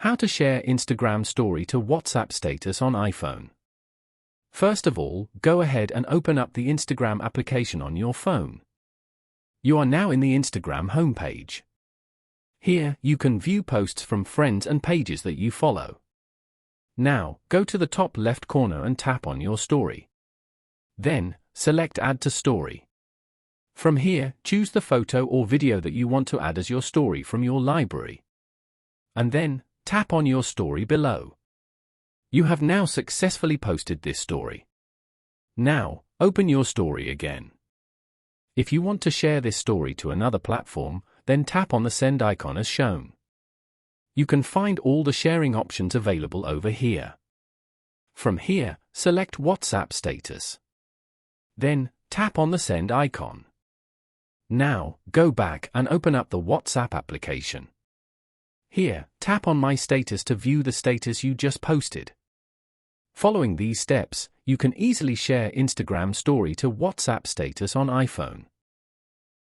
How to share Instagram story to WhatsApp status on iPhone. First of all, go ahead and open up the Instagram application on your phone. You are now in the Instagram homepage. Here, you can view posts from friends and pages that you follow. Now, go to the top left corner and tap on your story. Then, select Add to Story. From here, choose the photo or video that you want to add as your story from your library. And then, tap on your story below. You have now successfully posted this story. Now, open your story again. If you want to share this story to another platform, then tap on the send icon as shown. You can find all the sharing options available over here. From here, select WhatsApp status. Then, tap on the send icon. Now, go back and open up the WhatsApp application. Here, tap on My Status to view the status you just posted. Following these steps, you can easily share Instagram story to WhatsApp status on iPhone.